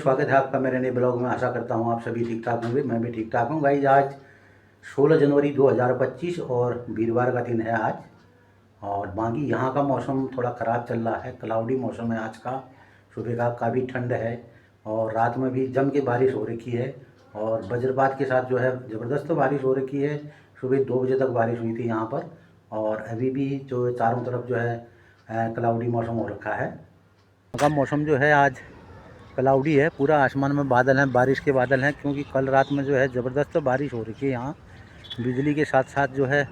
स्वागत है आपका मेरे नए ब्लॉग में। आशा करता हूँ आप सभी ठीक ठाक होंगे। मैं भी ठीक ठाक हूँ। गाइस आज 16 जनवरी 2025 और वीरवार का दिन है आज। और बाकी यहाँ का मौसम थोड़ा ख़राब चल रहा है, क्लाउडी मौसम है आज का। सुबह का काफ़ी ठंड है और रात में भी जम के बारिश हो रखी है और वज्रपात के साथ जो है ज़बरदस्त बारिश हो रखी है। सुबह 2 बजे तक बारिश हुई थी यहाँ पर और अभी भी जो चारों तरफ जो है क्लाउडी मौसम हो रखा है। का मौसम जो है आज क्लाउडी है, पूरा आसमान में बादल हैं, बारिश के बादल हैं, क्योंकि कल रात में जो है ज़बरदस्त बारिश हो रखी है। यहाँ बिजली के साथ साथ जो है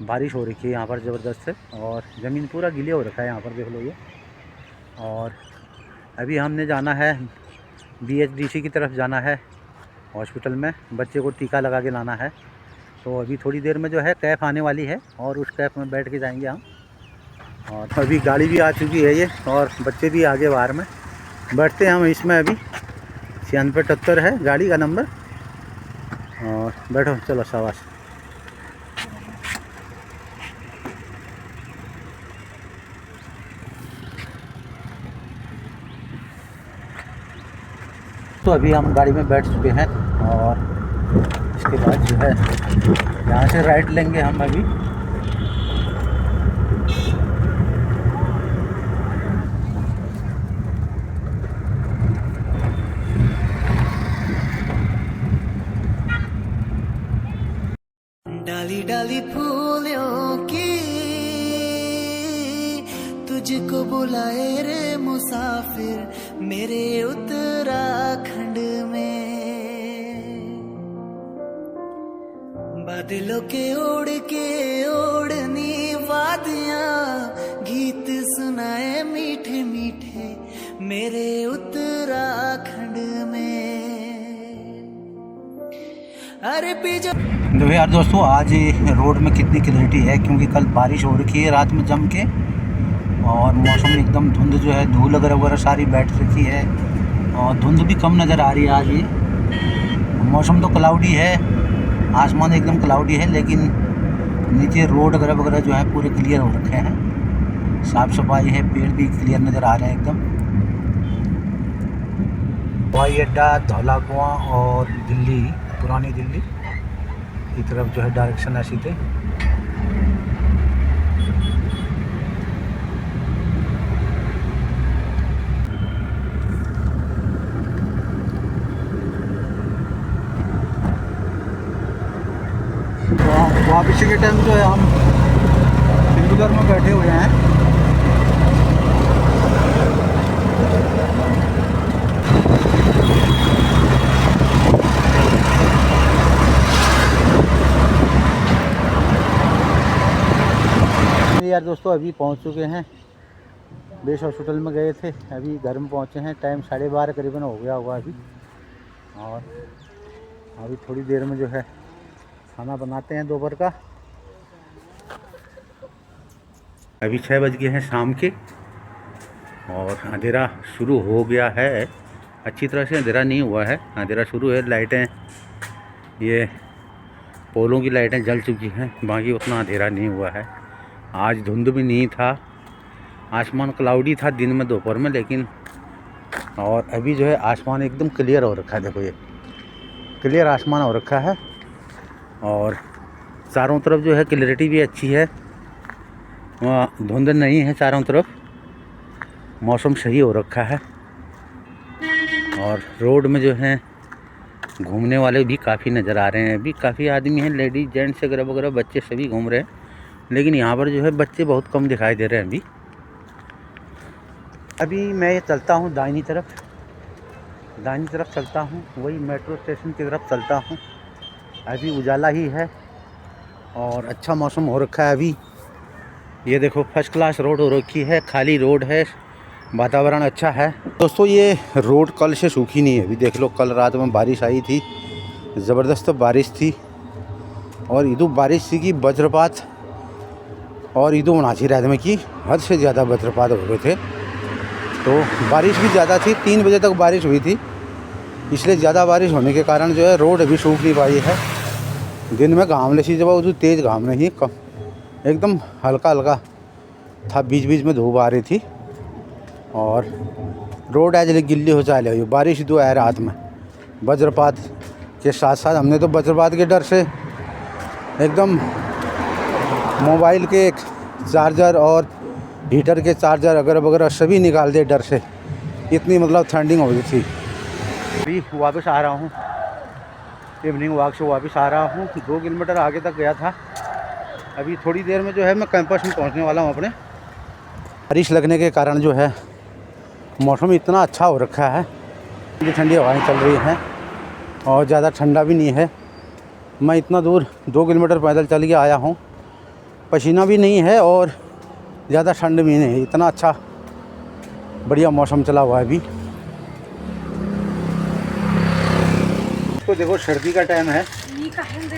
बारिश हो रखी है यहाँ पर ज़बरदस्त, और ज़मीन पूरा गीले हो रखा है यहाँ पर, देख लो ये। और अभी हमने जाना है BHDC की तरफ जाना है हॉस्पिटल में, बच्चे को टीका लगा के लाना है। तो अभी थोड़ी देर में जो है कैफ आने वाली है और उस कैफ में बैठ के जाएंगे हम। और अभी गाड़ी भी आ चुकी है ये, और बच्चे भी आगे बाहर में बैठते हैं हम इसमें। अभी 9678 है गाड़ी का नंबर। और बैठो, चलो शाबाश। तो अभी हम गाड़ी में बैठ चुके हैं और इसके बाद जो है यहाँ से राइट लेंगे हम अभी। डाली डाली फूलों की तुझको बुलाए रे मुसाफिर मेरे उत्तराखंड में। बादलों के ओढ़नी वादियां गीत सुनाए मीठे मीठे मेरे उत्तराखंड में। अरे पीछे देखो यार दोस्तों, आज रोड में कितनी क्लैरिटी है, क्योंकि कल बारिश हो रखी है रात में जम के, और मौसम एकदम धुंध जो है, धूल वगैरह सारी बैठ रखी है और धुंध भी कम नज़र आ रही है आज। ये मौसम तो क्लाउडी है, आसमान एकदम क्लाउडी है, लेकिन नीचे रोड वगैरह जो है पूरे क्लियर हो रखे हैं, साफ़ सफाई है, पेड़ भी क्लियर नज़र आ रहे हैं एकदम। हवाई अड्डा धौला कुआं और दिल्ली, पुरानी दिल्ली की तरफ जो है डायरेक्शन ऐसी थे। वापसी के टाइम जो है हम सिंगुलर में बैठे हुए हैं। यार दोस्तों, अभी पहुंच चुके हैं, बेस हॉस्पिटल में गए थे, अभी घर में पहुंचे हैं। टाइम 12:30 करीबन हो गया होगा अभी, और अभी थोड़ी देर में जो है खाना बनाते हैं दोपहर का। अभी 6 बज गए हैं शाम के और अंधेरा शुरू हो गया है। अच्छी तरह से अंधेरा नहीं हुआ है, अंधेरा शुरू है। लाइटें, ये पोलों की लाइटें जल चुकी हैं, बाकी उतना अंधेरा नहीं हुआ है। आज धुंध भी नहीं था, आसमान क्लाउडी था दिन में दोपहर में, लेकिन और अभी जो है आसमान एकदम क्लियर हो रखा है। देखो ये क्लियर आसमान हो रखा है और चारों तरफ जो है क्लैरिटी भी अच्छी है, वहाँ धुंध नहीं है चारों तरफ, मौसम सही हो रखा है। और रोड में जो है घूमने वाले भी काफ़ी नज़र आ रहे हैं। अभी काफ़ी आदमी हैं, लेडीज जेंट्स वगैरह बच्चे सभी घूम रहे हैं, लेकिन यहाँ पर जो है बच्चे बहुत कम दिखाई दे रहे हैं। अभी मैं ये चलता हूँ दाहिनी तरफ चलता हूँ, वही मेट्रो स्टेशन की तरफ चलता हूँ। अभी उजाला ही है और अच्छा मौसम हो रखा है। अभी ये देखो फर्स्ट क्लास रोड हो रखी है, खाली रोड है, वातावरण अच्छा है। दोस्तों ये रोड कल से सूखी नहीं है। अभी देख लो, कल रात में बारिश आई थी, ज़बरदस्त बारिश थी, और इधर बारिश थी कि वज्रपात, और इधर उनासी रात में की हद से ज़्यादा वज्रपात हो रहे थे। तो बारिश भी ज़्यादा थी, 3 बजे तक बारिश हुई थी, इसलिए ज़्यादा बारिश होने के कारण जो है रोड अभी सूख नहीं पाई है। दिन में घाम सी जब उधर तेज़ घाम नहीं, कम एकदम हल्का हल्का था, बीच बीच में धूप आ रही थी। और रोड आज गिल्ली हो चाले हुई, बारिश दो है रात में वज्रपात के साथ साथ। हमने तो वज्रपात के डर से एकदम मोबाइल के चार्जर और हीटर के चार्जर वगैरह सभी निकाल दिए डर से, इतनी मतलब ठंडिंग हो गई थी। अभी वापस आ रहा हूँ, इवनिंग वॉक से वापस आ रहा हूँ। 2 किलोमीटर आगे तक गया था। अभी थोड़ी देर में जो है मैं कैंपस में पहुँचने वाला हूँ अपने। बारिश लगने के कारण जो है मौसम इतना अच्छा हो रखा है, ठंडी ठंडी हवाएँ चल रही हैं और ज़्यादा ठंडा भी नहीं है। मैं इतना दूर 2 किलोमीटर पैदल चल के आया हूँ, पसीना भी नहीं है और ज़्यादा ठंड भी नहीं है, इतना अच्छा बढ़िया मौसम चला हुआ है अभी। तो देखो सर्दी का टाइम है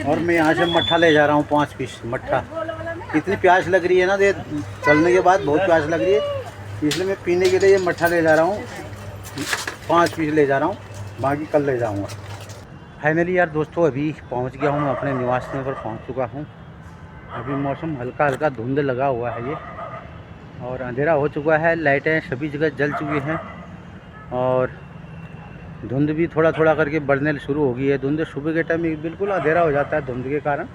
और मैं यहाँ से मट्ठा ले जा रहा हूँ, 5 पीस मट्ठा। इतनी प्यास लग रही है ना, चलने के बाद बहुत प्यास लग रही है, इसलिए मैं पीने के लिए ये मट्ठा ले जा रहा हूँ। 5 पीस ले जा रहा हूँ, बाकी कल ले जाऊँगा। फाइनली यार दोस्तों अभी पहुँच गया हूँ, मैं अपने निवास स्थान पर पहुँच चुका हूँ। अभी मौसम हल्का हल्का धुंध लगा हुआ है ये और अंधेरा हो चुका है, लाइटें सभी जगह जल चुकी हैं और धुंध भी थोड़ा थोड़ा करके बढ़ने शुरू हो गई है। धुंध सुबह के टाइम बिल्कुल अंधेरा हो जाता है धुंध के कारण,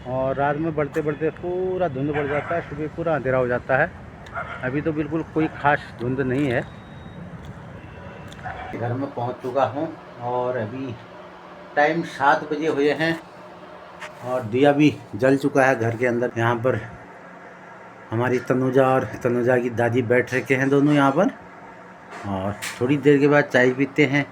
और रात में बढ़ते बढ़ते पूरा धुंध बढ़ जाता है, सुबह पूरा अंधेरा हो जाता है। अभी तो बिल्कुल कोई ख़ास धुंध नहीं है। घर में पहुंच चुका हूं और अभी टाइम 7 बजे हुए हैं और दिया भी जल चुका है घर के अंदर। यहाँ पर हमारी तनुजा और तनुजा की दादी बैठ रखे हैं दोनों यहाँ पर, और थोड़ी देर के बाद चाय पीते हैं।